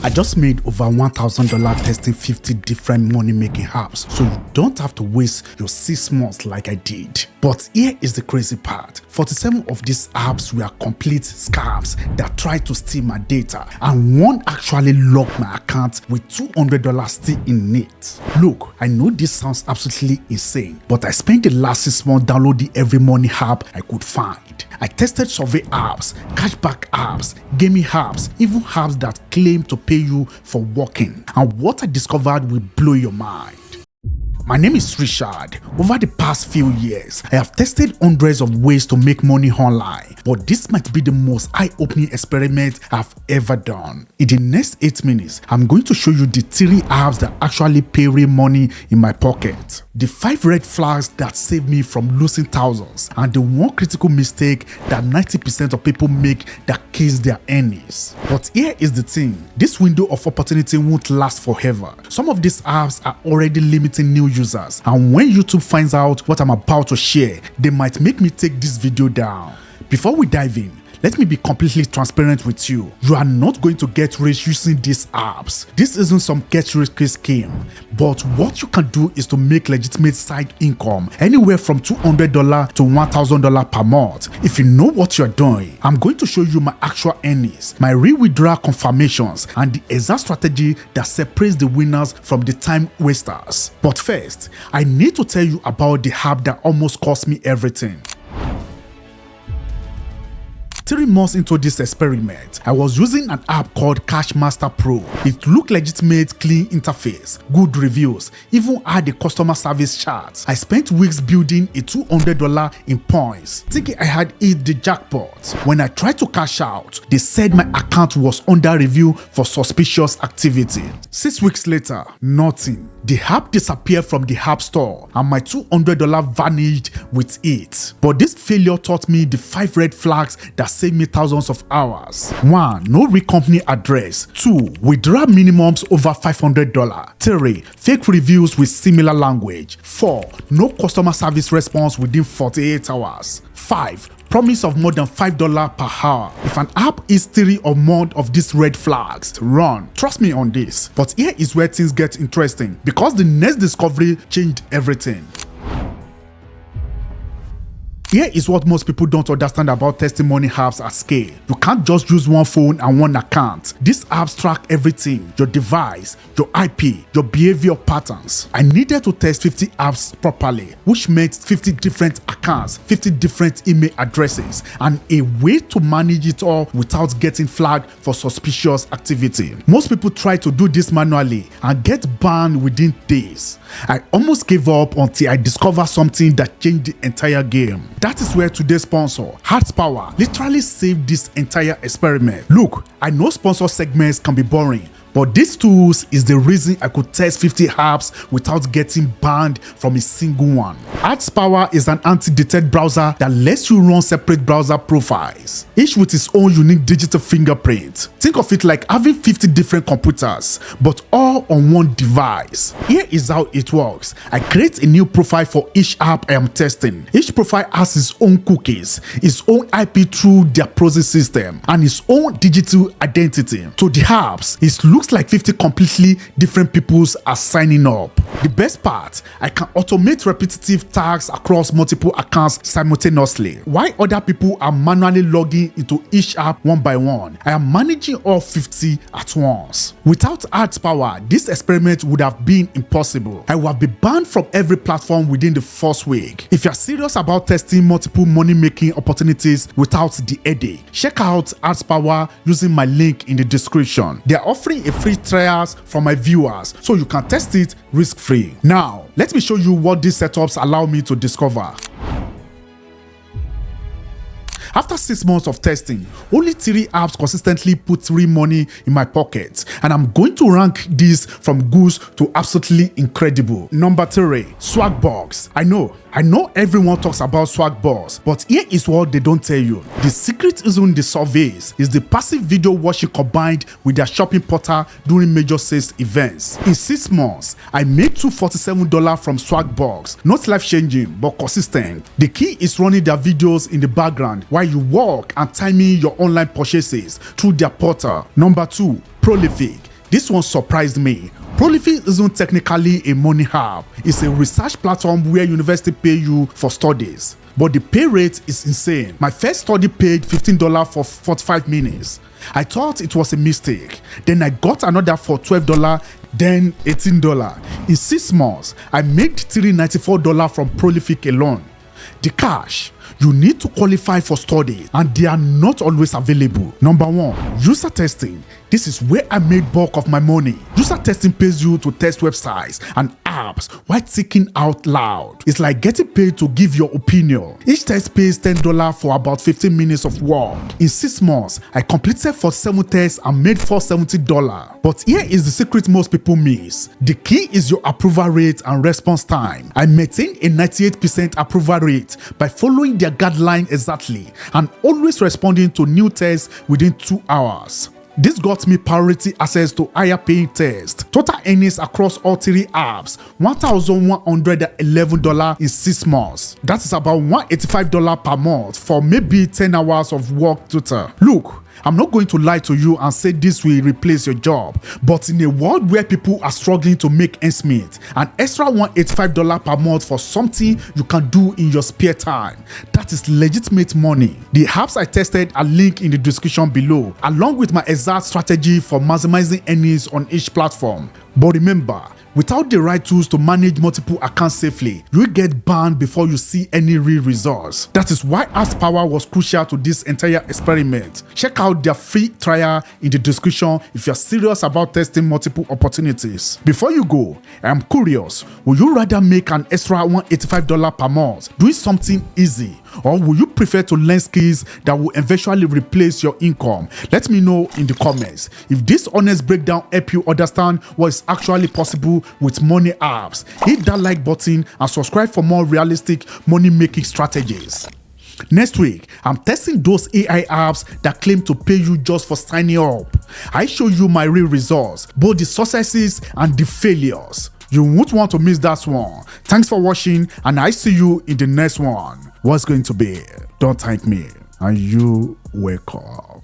I just made over $1,000 testing 50 different money-making apps, so you don't have to waste your 6 months like I did. But here is the crazy part. 47 of these apps were complete scams that tried to steal my data, and one actually locked my account with $200 still in it. Look, I know this sounds absolutely insane, but I spent the last 6 months downloading every money app I could find. I tested survey apps, cashback apps, gaming apps, even apps that claim to pay you for working. And what I discovered will blow your mind. My name is Richey. Over the past few years, I have tested hundreds of ways to make money online, but this might be the most eye-opening experiment I've ever done. In the next 8 minutes, I'm going to show you the 3 apps that actually pay real money in my pocket, the 5 red flags that saved me from losing thousands, and the 1 critical mistake that 90% of people make that kills their earnings. But here is the thing, this window of opportunity won't last forever. Some of these apps are already limiting new users, and when YouTube finds out what I'm about to share, they might make me take this video down. Before we dive in, let me be completely transparent with you. You are not going to get rich using these apps. This isn't some get rich quick scheme, but what you can do is to make legitimate side income anywhere from $200 to $1,000 per month. If you know what you're doing, I'm going to show you my actual earnings, my real withdrawal confirmations, and the exact strategy that separates the winners from the time wasters. But first, I need to tell you about the app that almost cost me everything. 3 months into this experiment, I was using an app called Cashmaster Pro. It looked legitimate, clean interface, good reviews, even had a customer service chat. I spent weeks building a $200 in points, thinking I had hit the jackpot. When I tried to cash out, they said my account was under review for suspicious activity. 6 weeks later, nothing. The app disappeared from the app store and my $200 vanished with it. But this failure taught me the 5 red flags that saved me thousands of hours. 1. No real company address. 2. Withdrawal minimums over $500. 3. Fake reviews with similar language. 4. No customer service response within 48 hours. 5. Promise of more than $5 per hour. If an app is 3 or more of these red flags, run. Trust me on this. But here is where things get interesting, because the next discovery changed everything. Here is what most people don't understand about testing money apps at scale. You can't just use one phone and one account. These apps track everything: your device, your IP, your behavior patterns. I needed to test 50 apps properly, which meant 50 different accounts, 50 different email addresses, and a way to manage it all without getting flagged for suspicious activity. Most people try to do this manually and get banned within days. I almost gave up until I discovered something that changed the entire game. That is where today's sponsor, ADSPower, literally saved this entire experiment. Look, I know sponsor segments can be boring, but these tools is the reason I could test 50 apps without getting banned from a single one. ADSPower is an Antidetect browser that lets you run separate browser profiles, each with its own unique digital fingerprint. Think of it like having 50 different computers, but all on one device. Here is how it works. I create a new profile for each app I am testing. Each profile has its own cookies, its own IP through their proxy system, and its own digital identity. To the apps, it looks like 50 completely different peoples are signing up. The best part, I can automate repetitive tasks across multiple accounts simultaneously. While other people are manually logging into each app one by one, I am managing all 50 at once. Without ADSPower, this experiment would have been impossible. I would have been banned from every platform within the first week. If you are serious about testing multiple money-making opportunities without the headache, check out ADSPower using my link in the description. They are offering a free trials for my viewers, so you can test it risk-free. Now, let me show you what these setups allow me to discover. After 6 months of testing, only 3 apps consistently put real money in my pocket, and I'm going to rank these from good to absolutely incredible. Number 3, Swagbox. I know everyone talks about Swagbox, but here is what they don't tell you. The secret isn't the surveys, it's the passive video watching combined with their shopping portal during major sales events. In 6 months, I made $247 from Swagbox. Not life-changing, but consistent. The key is running their videos in the background while you work and timing your online purchases through their portal. Number 2, Prolific. This one surprised me. Prolific isn't technically a money app. It's a research platform where university pay you for studies. But the pay rate is insane. My first study paid $15 for 45 minutes. I thought it was a mistake. Then I got another for $12, then $18. In 6 months, I made $394 from Prolific alone. The cash. You need to qualify for study and they are not always available. Number 1, user testing. This is where I made bulk of my money. User testing pays you to test websites and apps while thinking out loud. It's like getting paid to give your opinion. Each test pays $10 for about 15 minutes of work. In 6 months, I completed 47 tests and made $470. But here is the secret most people miss. The key is your approval rate and response time. I maintain a 98% approval rate by following their guideline exactly and always responding to new tests within 2 hours. This got me priority access to higher paying tests. Total earnings across all 3 apps, $1,111 in 6 months. That is about $185 per month for maybe 10 hours of work total. Look, I'm not going to lie to you and say this will replace your job, but in a world where people are struggling to make ends meet, an extra $185 per month for something you can do in your spare time, that is legitimate money. The apps I tested are linked in the description below, along with my exact strategy for maximizing earnings on each platform. But remember, without the right tools to manage multiple accounts safely, you will get banned before you see any real results. That is why ADSPower was crucial to this entire experiment. Check out their free trial in the description if you're serious about testing multiple opportunities. Before you go, I'm curious, would you rather make an extra $185 per month doing something easy, or would you prefer to learn skills that will eventually replace your income? Let me know in the comments. If this honest breakdown helped you understand what is actually possible with money apps, hit that like button and subscribe for more realistic money making strategies. Next week, I'm testing those AI apps that claim to pay you just for signing up. I show you my real results, both the successes and the failures. You won't want to miss that one. Thanks for watching and I see you in the next one. What's going to be? Don't thank me and you wake up.